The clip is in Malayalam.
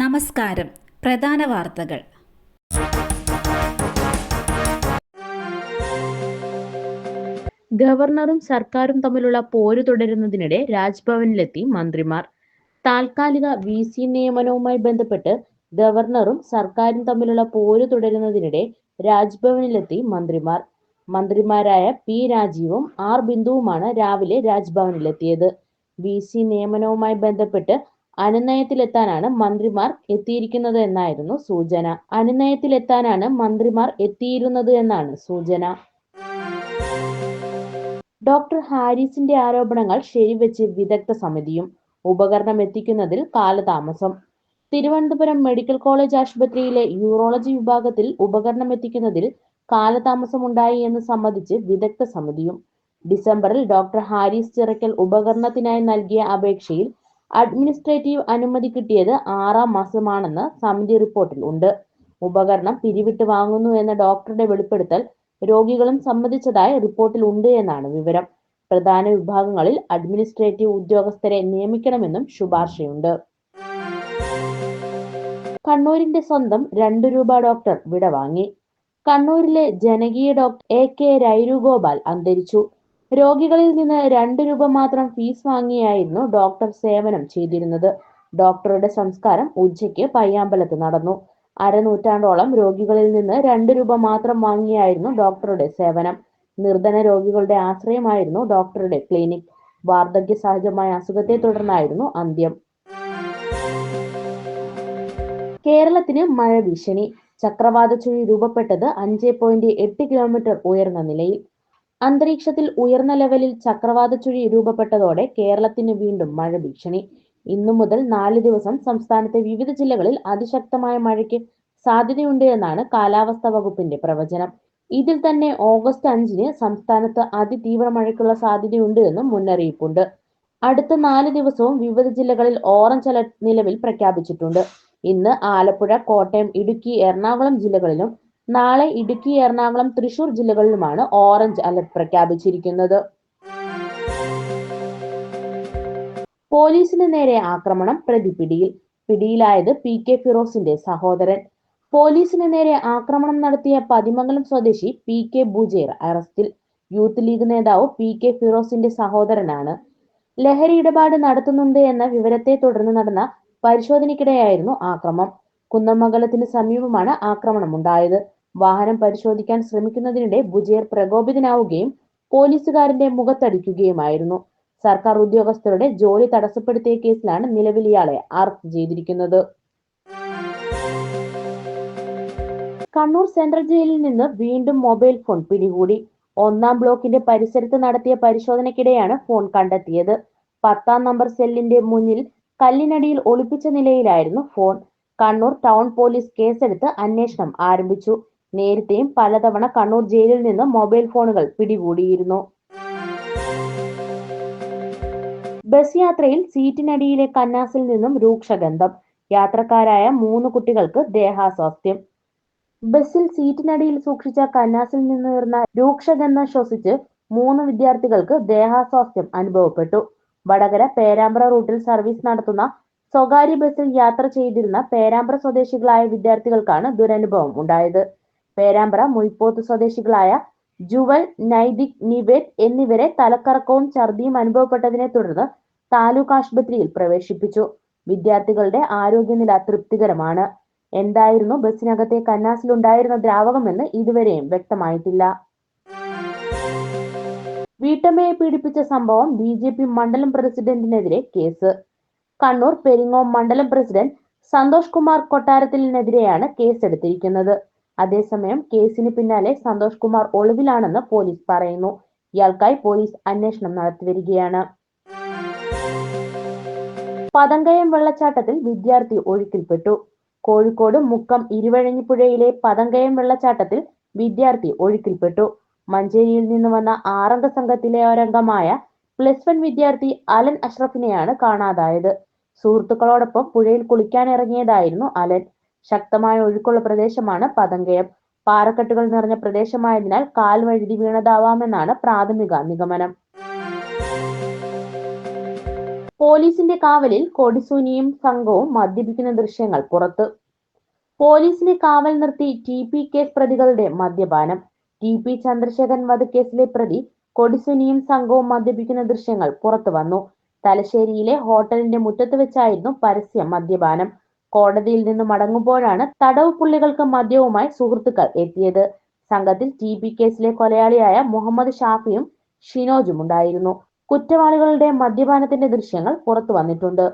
നമസ്കാരം. പ്രധാന വാർത്തകൾ. ഗവർണറും സർക്കാരും തമ്മിലുള്ള പോര് തുടരുന്നതിനിടെ രാജ്ഭവനിലെത്തി മന്ത്രിമാർ. താൽക്കാലിക VC നിയമനവുമായി ബന്ധപ്പെട്ട് ഗവർണറും സർക്കാരും തമ്മിലുള്ള പോര് തുടരുന്നതിനിടെ രാജ്ഭവനിലെത്തി മന്ത്രിമാർ. മന്ത്രിമാരായ P രാജീവും R ബിന്ദുവുമാണ് രാവിലെ രാജ്ഭവനിലെത്തിയത്. VC നിയമനവുമായി ബന്ധപ്പെട്ട് അനുനയത്തിലെത്താനാണ് മന്ത്രിമാർ എത്തിയിരിക്കുന്നത് എന്നായിരുന്നു സൂചന. എന്നാണ് സൂചന. ഡോക്ടർ ഹാരിസിന്റെ ആരോപണങ്ങൾ ശരിവെച്ച് വിദഗ്ധ സമിതിയും ഉപകരണം എത്തിക്കുന്നതിൽ കാലതാമസം. തിരുവനന്തപുരം മെഡിക്കൽ കോളേജ് ആശുപത്രിയിലെ യൂറോളജി വിഭാഗത്തിൽ ഉപകരണം എത്തിക്കുന്നതിൽ കാലതാമസമുണ്ടായി എന്ന് സമ്മതിച്ച് വിദഗ്ധ സമിതിയും. ഡിസംബറിൽ ഡോക്ടർ ഹാരിസ് ചിറക്കൽ ഉപകരണത്തിനായി നൽകിയ അപേക്ഷയിൽ അഡ്മിനിസ്ട്രേറ്റീവ് അനുമതി കിട്ടിയത് 6-ാം മാസമാണെന്ന് സമിതി റിപ്പോർട്ടിൽ ഉണ്ട്. ഉപകരണം പിരിവിട്ട് വാങ്ങുന്നു എന്ന ഡോക്ടറുടെ വെളിപ്പെടുത്തൽ രോഗികളും സമ്മതിച്ചതായി റിപ്പോർട്ടിൽ ഉണ്ട് എന്നാണ് വിവരം. പ്രധാന വിഭാഗങ്ങളിൽ അഡ്മിനിസ്ട്രേറ്റീവ് ഉദ്യോഗസ്ഥരെ നിയമിക്കണമെന്നും ശുപാർശയുണ്ട്. കണ്ണൂരിന്റെ സ്വന്തം ₹2 ഡോക്ടർ വിടവാങ്ങി. കണ്ണൂരിലെ ജനകീയ ഡോക്ടർ AK രൈരുഗോപാൽ അന്തരിച്ചു. രോഗികളിൽ നിന്ന് ₹2 മാത്രം ഫീസ് വാങ്ങിയായിരുന്നു ഡോക്ടർ സേവനം ചെയ്തിരുന്നത്. ഡോക്ടറുടെ സംസ്കാരം ഉച്ചയ്ക്ക് പയ്യാമ്പലത്ത് നടന്നു. അരനൂറ്റാണ്ടോളം രോഗികളിൽ നിന്ന് ₹2 മാത്രം വാങ്ങിയായിരുന്നു ഡോക്ടറുടെ സേവനം. നിർധന രോഗികളുടെ ആശ്രയമായിരുന്നു ഡോക്ടറുടെ ക്ലിനിക്. വാർദ്ധക്യ സഹജമായ അസുഖത്തെ തുടർന്നായിരുന്നു അന്ത്യം. കേരളത്തിന് മഴ ഭീഷണി. ചക്രവാത ചുഴി രൂപപ്പെട്ടത് 5.8 കിലോമീറ്റർ ഉയർന്ന നിലയിൽ. അന്തരീക്ഷത്തിൽ ഉയർന്ന ലെവലിൽ ചക്രവാത ചുഴി രൂപപ്പെട്ടതോടെ കേരളത്തിന് വീണ്ടും മഴ ഭീഷണി. ഇന്നു മുതൽ 4 ദിവസം സംസ്ഥാനത്തെ വിവിധ ജില്ലകളിൽ അതിശക്തമായ മഴയ്ക്ക് സാധ്യതയുണ്ട് എന്നാണ് കാലാവസ്ഥാ വകുപ്പിന്റെ പ്രവചനം. ഇതിൽ തന്നെ ഓഗസ്റ്റ് 5-ന് സംസ്ഥാനത്ത് അതിതീവ്ര മഴയ്ക്കുള്ള സാധ്യതയുണ്ട് എന്നും മുന്നറിയിപ്പുണ്ട്. അടുത്ത 4 ദിവസവും വിവിധ ജില്ലകളിൽ ഓറഞ്ച് അലർട്ട് നിലവിൽ പ്രഖ്യാപിച്ചിട്ടുണ്ട്. ഇന്ന് ആലപ്പുഴ, കോട്ടയം, ഇടുക്കി, എറണാകുളം ജില്ലകളിലും നാളെ ഇടുക്കി, എറണാകുളം, തൃശൂർ ജില്ലകളിലുമാണ് ഓറഞ്ച് അലർട്ട് പ്രഖ്യാപിച്ചിരിക്കുന്നത്. പോലീസിന് നേരെ ആക്രമണം, പ്രതി പിടിയിൽ. പിടിയിലായത് PK ഫിറോസിന്റെ സഹോദരൻ. പോലീസിന് നേരെ ആക്രമണം നടത്തിയ പതിമംഗലം സ്വദേശി PK ബുജേർ അറസ്റ്റിൽ. യൂത്ത് ലീഗ് നേതാവ് PK ഫിറോസിന്റെ സഹോദരനാണ്. ലഹരി ഇടപാട് നടത്തുന്നുണ്ട് എന്ന വിവരത്തെ തുടർന്ന് നടന്ന പരിശോധനയ്ക്കിടെയായിരുന്നു ആക്രമണം. കുന്നമംഗലത്തിന് സമീപമാണ് ആക്രമണമുണ്ടായത്. വാഹനം പരിശോധിക്കാൻ ശ്രമിക്കുന്നതിനിടെ ബുജേർ പ്രകോപിതനാവുകയും പോലീസുകാരന്റെ മുഖത്തടിക്കുകയുമായിരുന്നു. സർക്കാർ ഉദ്യോഗസ്ഥരുടെ ജോലി തടസ്സപ്പെടുത്തിയ കേസിലാണ് നിലവിൽ ഇയാളെ അറസ്റ്റ് ചെയ്തിരിക്കുന്നത്. കണ്ണൂർ സെൻട്രൽ ജയിലിൽ നിന്ന് വീണ്ടും മൊബൈൽ ഫോൺ പിടികൂടി. 1-ാം ബ്ലോക്കിന്റെ പരിസരത്ത് നടത്തിയ പരിശോധനയ്ക്കിടെയാണ് ഫോൺ കണ്ടെത്തിയത്. 10-ാം നമ്പർ സെല്ലിന്റെ മുന്നിൽ കല്ലിനടിയിൽ ഒളിപ്പിച്ച നിലയിലായിരുന്നു ഫോൺ. കണ്ണൂർ ടൗൺ പോലീസ് കേസെടുത്ത് അന്വേഷണം ആരംഭിച്ചു. നേരത്തെയും പലതവണ കണ്ണൂർ ജയിലിൽ നിന്ന് മൊബൈൽ ഫോണുകൾ പിടികൂടിയിരുന്നു. ബസ് യാത്രയിൽ സീറ്റിനടിയിലെ കന്നാസിൽ നിന്നും രൂക്ഷഗന്ധം. യാത്രക്കാരായ 3 കുട്ടികൾക്ക് ദേഹാസ്വാസ്ഥ്യം. ബസ്സിൽ സീറ്റിനടിയിൽ സൂക്ഷിച്ച കന്നാസിൽ നിന്നുയർന്ന രൂക്ഷഗന്ധം ശ്വസിച്ച് 3 വിദ്യാർത്ഥികൾക്ക് ദേഹാസ്വാസ്ഥ്യം അനുഭവപ്പെട്ടു. വടകര പേരാമ്പ്ര റൂട്ടിൽ സർവീസ് നടത്തുന്ന സ്വകാര്യ ബസ്സിൽ യാത്ര ചെയ്തിരുന്ന പേരാമ്പ്ര സ്വദേശികളായ വിദ്യാർത്ഥികൾക്കാണ് ദുരനുഭവം ഉണ്ടായത്. പേരാമ്പ്ര മുയിപ്പോത്ത് സ്വദേശികളായ ജുവൽ, നൈതിക്, നിവേദ് എന്നിവരെ തലക്കറക്കവും ഛർദിയും അനുഭവപ്പെട്ടതിനെ തുടർന്ന് താലൂക്ക് ആശുപത്രിയിൽ പ്രവേശിപ്പിച്ചു. വിദ്യാർത്ഥികളുടെ ആരോഗ്യനില തൃപ്തികരമാണ്. എന്തായിരുന്നു ബസ്സിനകത്തെ കന്നാസിലുണ്ടായിരുന്ന ദ്രാവകമെന്ന് ഇതുവരെയും വ്യക്തമായിട്ടില്ല. വീട്ടമ്മയെ പീഡിപ്പിച്ച സംഭവം BJP മണ്ഡലം പ്രസിഡന്റിനെതിരെ കേസ്. കണ്ണൂർ പെരിങ്ങോം മണ്ഡലം പ്രസിഡന്റ് സന്തോഷ് കുമാർ കൊട്ടാരത്തിനെതിരെയാണ് കേസെടുത്തിരിക്കുന്നത്. അതേസമയം കേസിന് പിന്നാലെ സന്തോഷ് കുമാർ ഒളിവിലാണെന്ന് പോലീസ് പറയുന്നു. ഇയാൾക്കായി പോലീസ് അന്വേഷണം നടത്തിവരികയാണ്. പതങ്കയം വെള്ളച്ചാട്ടത്തിൽ വിദ്യാർത്ഥി ഒഴുക്കിൽപ്പെട്ടു. കോഴിക്കോട് മുക്കം ഇരുവഴഞ്ഞിപ്പുഴയിലെ പതങ്കയം വെള്ളച്ചാട്ടത്തിൽ വിദ്യാർത്ഥി ഒഴുക്കിൽപ്പെട്ടു. മഞ്ചേരിയിൽ നിന്ന് വന്ന 6-അംഗ സംഘത്തിലെ ഒരംഗമായ +1 വിദ്യാർത്ഥി അലൻ അഷ്റഫിനെയാണ് കാണാതായത്. സുഹൃത്തുക്കളോടൊപ്പം പുഴയിൽ കുളിക്കാനിറങ്ങിയതായിരുന്നു അലൻ. ശക്തമായ ഒഴുക്കുള്ള പ്രദേശമാണ് പതങ്കയം. പാറക്കെട്ടുകൾ നിറഞ്ഞ പ്രദേശമായതിനാൽ കാൽ വഴുതി വീണതാവാമെന്നാണ് പ്രാഥമിക നിഗമനം. പോലീസിന്റെ കാവലിൽ കൊടിസുനിയും സംഘവും മദ്യപിക്കുന്ന ദൃശ്യങ്ങൾ പുറത്ത്. പോലീസിനെ കാവൽ നിർത്തി TP കേസ് പ്രതികളുടെ മദ്യപാനം. TP ചന്ദ്രശേഖരൻ വധക്കേസിലെ പ്രതി കൊടിസുനിയും സംഘവും മദ്യപിക്കുന്ന ദൃശ്യങ്ങൾ പുറത്തു വന്നു. തലശ്ശേരിയിലെ ഹോട്ടലിന്റെ മുറ്റത്ത് വെച്ചായിരുന്നു പരസ്യ മദ്യപാനം. കോടതിയിൽ നിന്ന് മടങ്ങുമ്പോഴാണ് തടവ് പുള്ളികൾക്ക് മദ്യവുമായി സുഹൃത്തുക്കൾ എത്തിയത്. സംഘത്തിൽ TP കേസിലെ കൊലയാളിയായ മുഹമ്മദ് ഷാഫിയും ഷിനോജും ഉണ്ടായിരുന്നു. കുറ്റവാളികളുടെ മദ്യപാനത്തിന്റെ ദൃശ്യങ്ങൾ പുറത്തു വന്നിട്ടുണ്ട്.